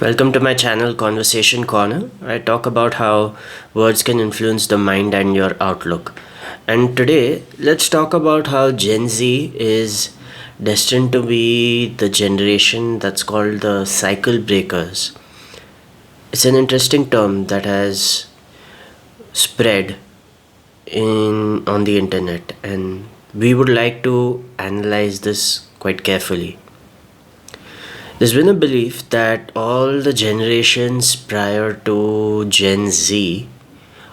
Welcome to my channel Conversation Corner. I talk about how words can influence the mind and your outlook. And today, let's talk about how Gen Z is destined to be the generation that's called the cycle breakers. It's an interesting term that has spread in on the internet, and we would like to analyze this quite carefully. There's been a belief that all the generations prior to Gen Z,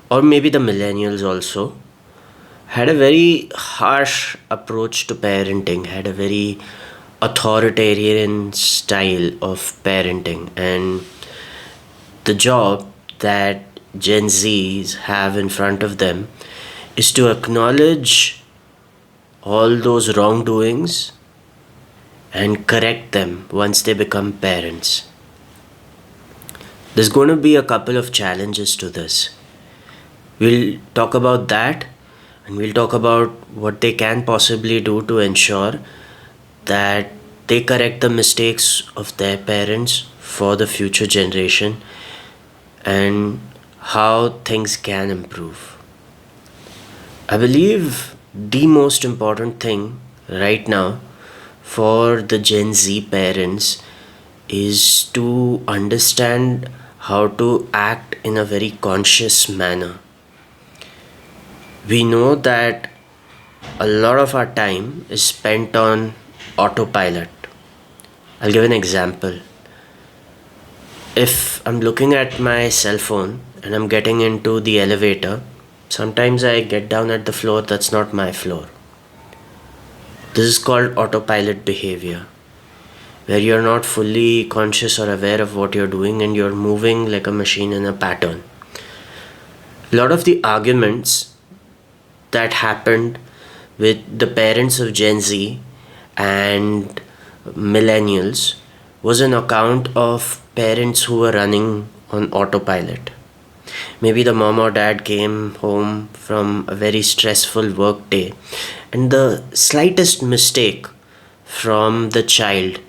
or maybe the millennials also, had a very harsh approach to parenting, had a very authoritarian style of parenting. And the job that Gen Zs have in front of them is to acknowledge all those wrongdoings and correct them once they become parents. There's going to be a couple of challenges to this. We'll talk about that, and we'll talk about what they can possibly do to ensure that they correct the mistakes of their parents for the future generation and how things can improve. I believe the most important thing right now for the Gen Z parents is to understand how to act in a very conscious manner. We know that a lot of our time is spent on autopilot. I'll give an example. If I'm looking at my cell phone and I'm getting into the elevator, sometimes I get down at the floor that's not my floor. This is called autopilot behavior, where you're not fully conscious or aware of what you're doing and you're moving like a machine in a pattern. A lot of the arguments that happened with the parents of Gen Z and millennials was an account of parents who were running on autopilot. Maybe the mom or dad came home from a very stressful work day, and the slightest mistake from the child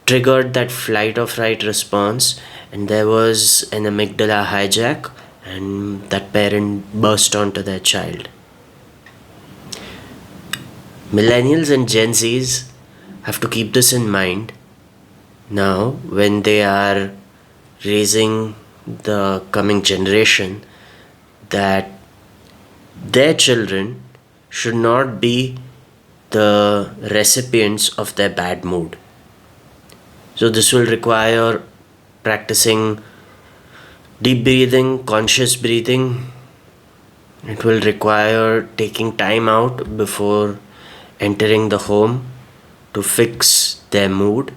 triggered that flight or fright response, and there was an amygdala hijack, and that parent burst onto their child. Millennials and Gen Zs have to keep this in mind now when they are raising the coming generation, that their children should not be the recipients of their bad mood. So, this will require practicing deep breathing, conscious breathing. It will require taking time out before entering the home to fix their mood.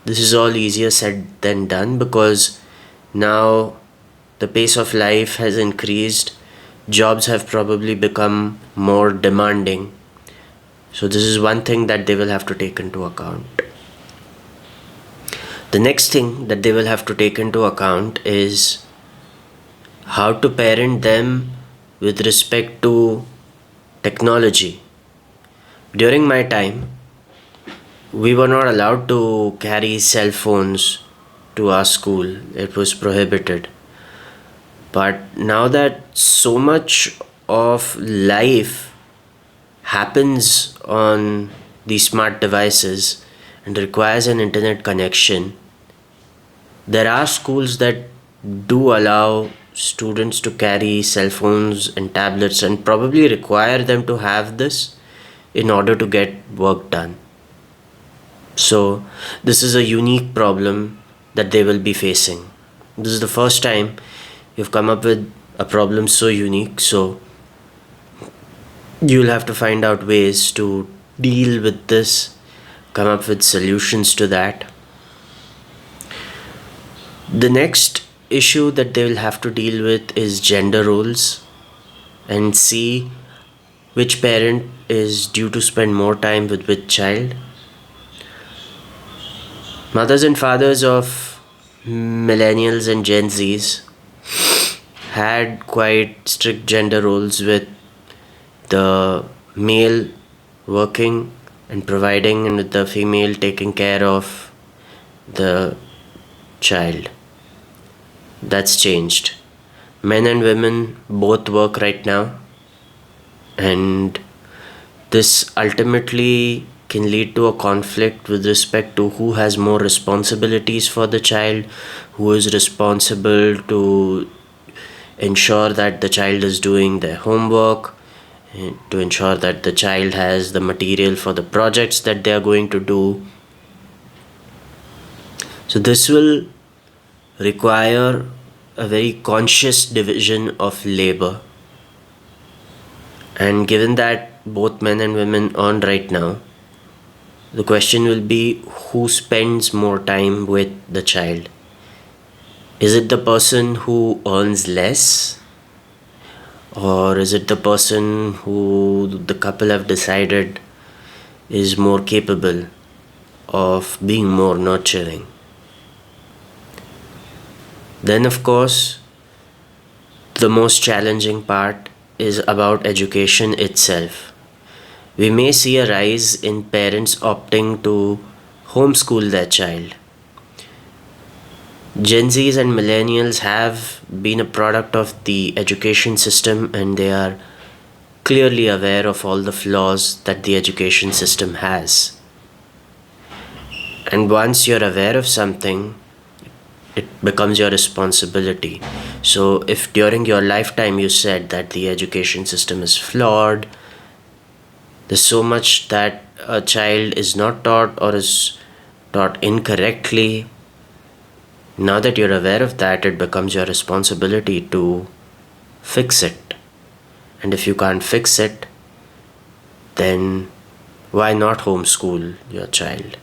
This is all easier said than done because now the pace of life has increased, jobs have probably become more demanding. So, this is one thing that they will have to take into account. The next thing that they will have to take into account is how to parent them with respect to technology. During my time, we were not allowed to carry cell phones to our school, it was prohibited. But now that so much of life happens on these smart devices and requires an internet connection, there are schools that do allow students to carry cell phones and tablets and probably require them to have this in order to get work done. So, this is a unique problem that they will be facing. This is the first time you've come up with a problem so unique, so you'll have to find out ways to deal with this, come up with solutions to that. The next issue that they will have to deal with is gender roles and see which parent is due to spend more time with which child. Mothers and fathers of millennials and Gen Zs had quite strict gender roles, with the male working and providing and with the female taking care of the child. That's changed. Men and women both work right now, and this ultimately can lead to a conflict with respect to who has more responsibilities for the child, who is responsible to ensure that the child is doing their homework, to ensure that the child has the material for the projects that they are going to do. So, this will require a very conscious division of labor. And given that both men and women earn right now, the question will be who spends more time with the child? Is it the person who earns less? Or is it the person who the couple have decided is more capable of being more nurturing? Then, of course, the most challenging part is about education itself. We may see a rise in parents opting to homeschool their child. Gen Zs and millennials have been a product of the education system, and they are clearly aware of all the flaws that the education system has. And once you're aware of something, it becomes your responsibility. So, if during your lifetime you said that the education system is flawed, there's so much that a child is not taught or is taught incorrectly, now that you're aware of that, it becomes your responsibility to fix it. And if you can't fix it, then why not homeschool your child?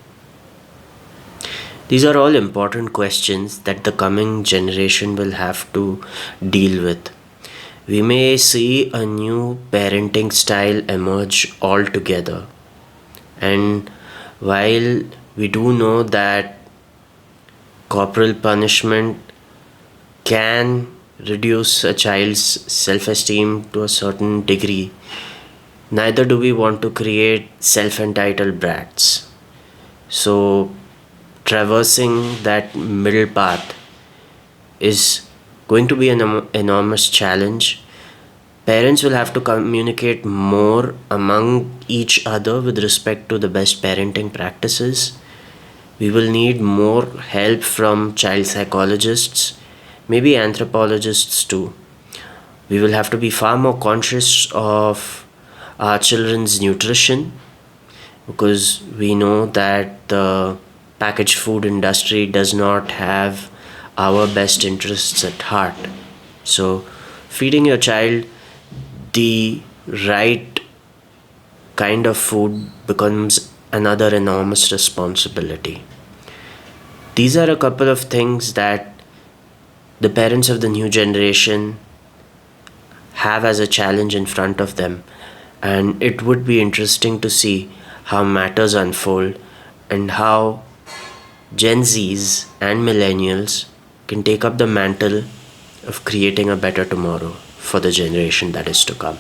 These are all important questions that the coming generation will have to deal with. We may see a new parenting style emerge altogether. And while we do know that corporal punishment can reduce a child's self esteem to a certain degree, neither do we want to create self entitled brats. So, traversing that middle path is going to be an enormous challenge. Parents will have to communicate more among each other with respect to the best parenting practices. We will need more help from child psychologists, maybe anthropologists too. We will have to be far more conscious of our children's nutrition, because we know that the packaged food industry does not have our best interests at heart. So, feeding your child the right kind of food becomes another enormous responsibility. These are a couple of things that the parents of the new generation have as a challenge in front of them, and it would be interesting to see how matters unfold and how Gen Zs and millennials can take up the mantle of creating a better tomorrow for the generation that is to come.